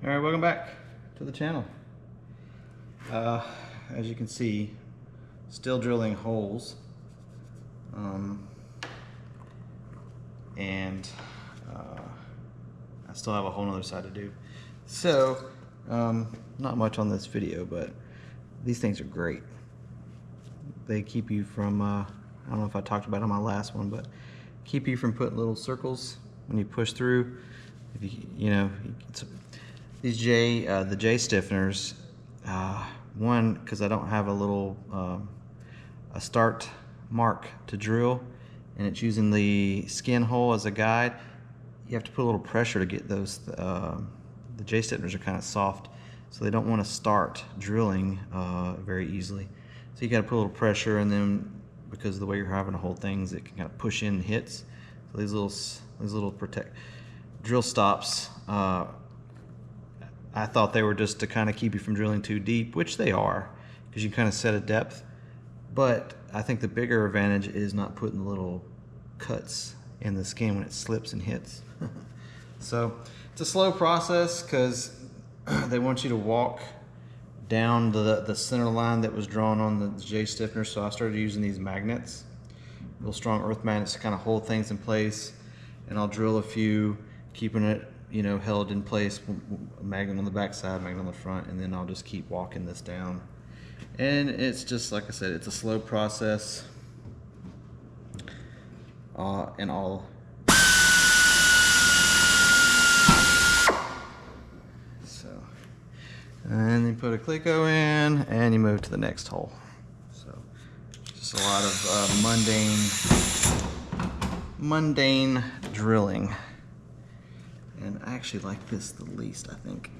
All right, welcome back to the channel. As you can see, still drilling holes, and I still have a whole nother side to do. So, not much on this video, but these things are great. They keep you from, I don't know if I talked about it on my last one, but keep you from putting little circles when you push through. If you know, these the J stiffeners, one, because I don't have a little a start mark to drill, and it's using the skin hole as a guide. You have to put a little pressure to get those. The J stiffeners are kind of soft, so they don't want to start drilling very easily. So you got to put a little pressure, and then because of the way you're having to hold things, it can kind of push in and hits. So these little protect drill stops. I thought they were just to kind of keep you from drilling too deep, which they are, because you kind of set a depth. But I think the bigger advantage is not putting little cuts in the skin when it slips and hits. So it's a slow process because they want you to walk down the center line that was drawn on the J stiffener. So I started using these magnets, real strong earth magnets, to kind of hold things in place. And I'll drill a few, keeping it, you know, held in place, a magnet on the back side, magnet on the front, and then I'll just keep walking this down. And it's just, like I said, it's a slow process. And I'll and then put a Clico in, and you move to the next hole. So just a lot of mundane drilling. And I actually like this the least, I think.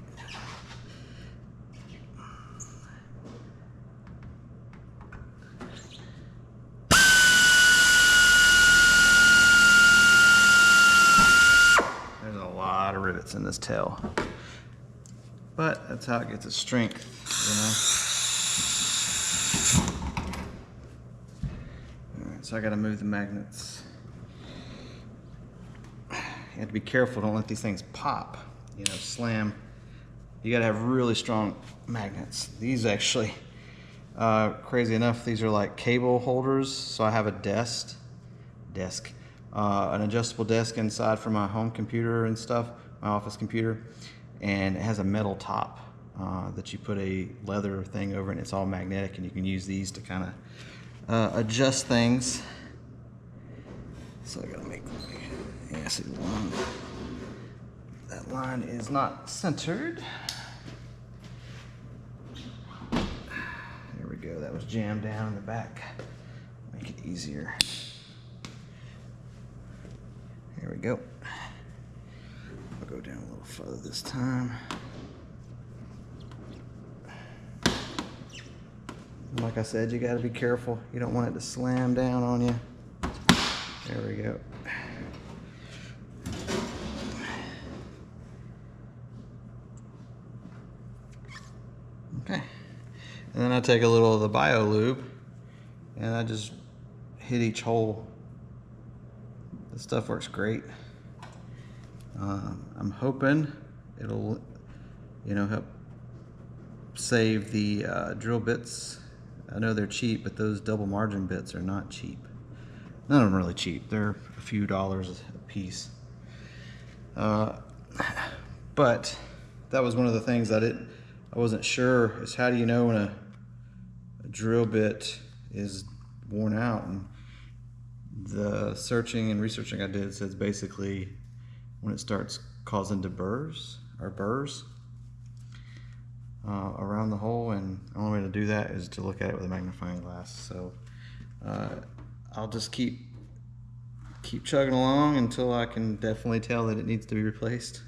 There's a lot of rivets in this tail. But that's how it gets its strength, you know. Alright, so I gotta move the magnets. You have to be careful, don't let these things pop, you know, slam. You gotta have really strong magnets. These actually, crazy enough, these are like cable holders. So I have a desk, an adjustable desk inside for my home computer and stuff, my office computer. And it has a metal top that you put a leather thing over, and it's all magnetic, and you can use these to kind of adjust things. So I gotta make, yeah, see the line. That line is not centered. There we go, that was jammed down in the back. Make it easier. Here we go. I'll go down a little further this time. Like I said, you got to be careful. You don't want it to slam down on you. There we go. Okay. And then I take a little of the bio lube and I just hit each hole. This stuff works great. I'm hoping it'll, you know, help save the drill bits. I know they're cheap, but those double margin bits are not cheap. None of them are really cheap. They're a few dollars a piece. But that was one of the things I wasn't sure, is how do you know when a drill bit is worn out? And the searching and researching I did says basically when it starts causing burrs around the hole, and the only way to do that is to look at it with a magnifying glass. So I'll just keep chugging along until I can definitely tell that it needs to be replaced.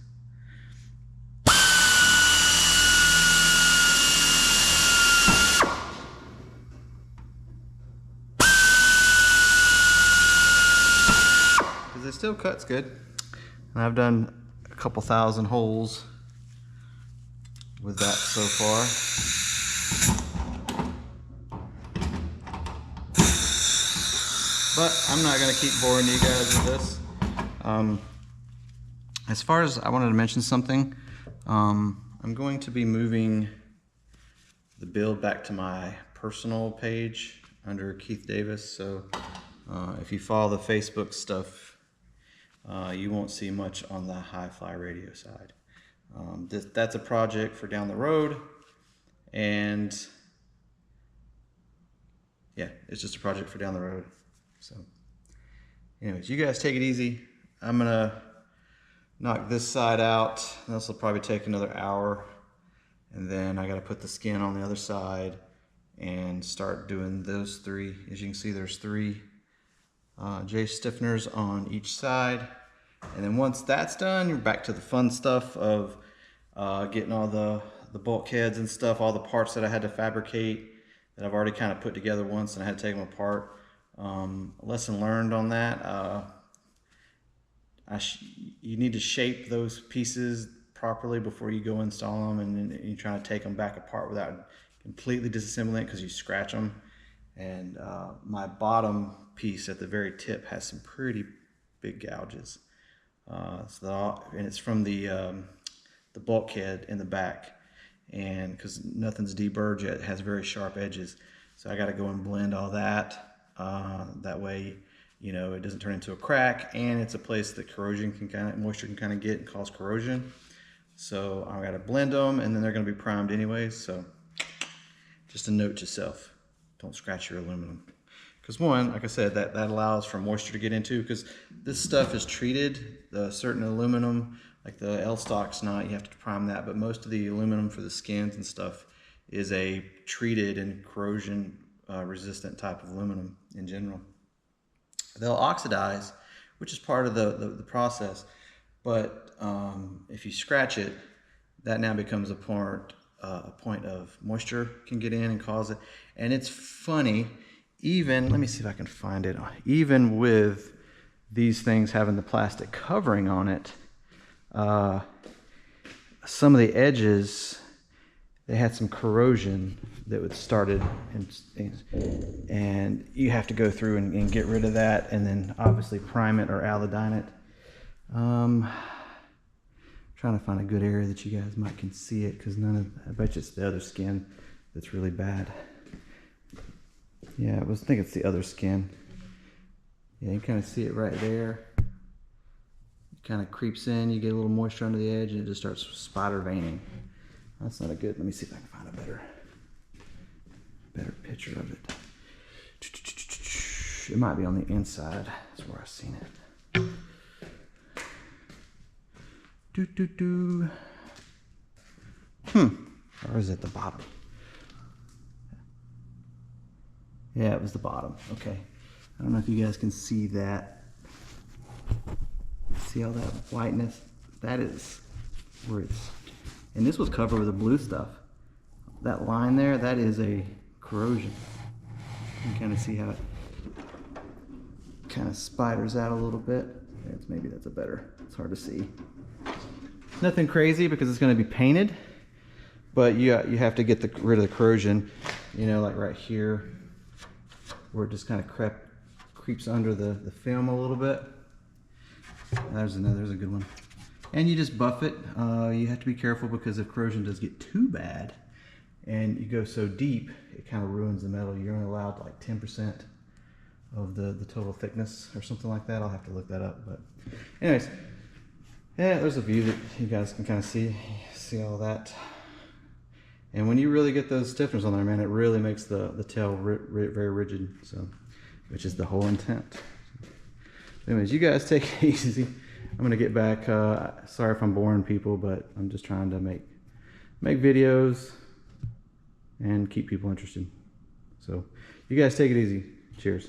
Because it still cuts good. And I've done a couple thousand holes with that so far. But I'm not going to keep boring you guys with this. As far as I wanted to mention something, I'm going to be moving the build back to my personal page under Keith Davis. So if you follow the Facebook stuff, you won't see much on the HiFly radio side. That's a project for down the road, and yeah, it's just a project for down the road. So anyways, you guys take it easy. I'm gonna knock this side out. This will probably take another hour, and then I got to put the skin on the other side and start doing those three. As you can see, there's three J stiffeners on each side, and then once that's done, you're back to the fun stuff of getting all the bulkheads and stuff, all the parts that I had to fabricate that I've already kind of put together once and I had to take them apart. Lesson learned on that. You need to shape those pieces properly before you go install them, and you're trying to take them back apart without completely disassembling it because you scratch them. And my bottom piece at the very tip has some pretty big gouges. And it's from the bulkhead in the back, and because nothing's deburred yet, it has very sharp edges. So I got to go and blend all that. That way, you know, it doesn't turn into a crack, and it's a place that moisture can kind of get and cause corrosion. So I got to blend them, and then they're going to be primed anyways. So just a note to self: don't scratch your aluminum. Because one, like I said, that allows for moisture to get into, because this stuff is treated. The certain aluminum, like the L stock's not, you have to prime that, but most of the aluminum for the skins and stuff is a treated and corrosion resistant type of aluminum in general. They'll oxidize, which is part of the process, but if you scratch it, that now becomes a point of moisture can get in and cause it. And it's funny, even, let me see if I can find it, even with these things having the plastic covering on it, some of the edges, they had some corrosion that was started, and you have to go through and get rid of that, and then obviously prime it or allodyne it. Trying to find a good area that you guys might can see it, because I bet you it's the other skin that's really bad. Yeah, I think it's the other skin. Yeah, you kind of see it right there. It kind of creeps in, you get a little moisture under the edge, and it just starts spider veining. That's not a good, let me see if I can find a better picture of it. It might be on the inside. That's where I've seen it. Or is it the bottom? Yeah, it was the bottom. Okay. I don't know if you guys can see that. See all that whiteness? That is where it's, and this was covered with the blue stuff. That line there, that is a corrosion. You can kind of see how it kind of spiders out a little bit. Maybe that's a better, it's hard to see. Nothing crazy because it's going to be painted, but you have to get rid of the corrosion, you know, like right here, where it just kind of creeps under the film a little bit. There's a good one. And you just buff it. You have to be careful, because if corrosion does get too bad and you go so deep, it kind of ruins the metal. You're only allowed like 10% of the total thickness or something like that. I'll have to look that up. But anyways, yeah, there's a view that you guys can kind of see all that. And when you really get those stiffeners on there, man, it really makes the tail very rigid. So, which is the whole intent. Anyways, you guys take it easy. I'm gonna get back. Sorry if I'm boring people, but I'm just trying to make videos and keep people interested. So you guys take it easy. Cheers.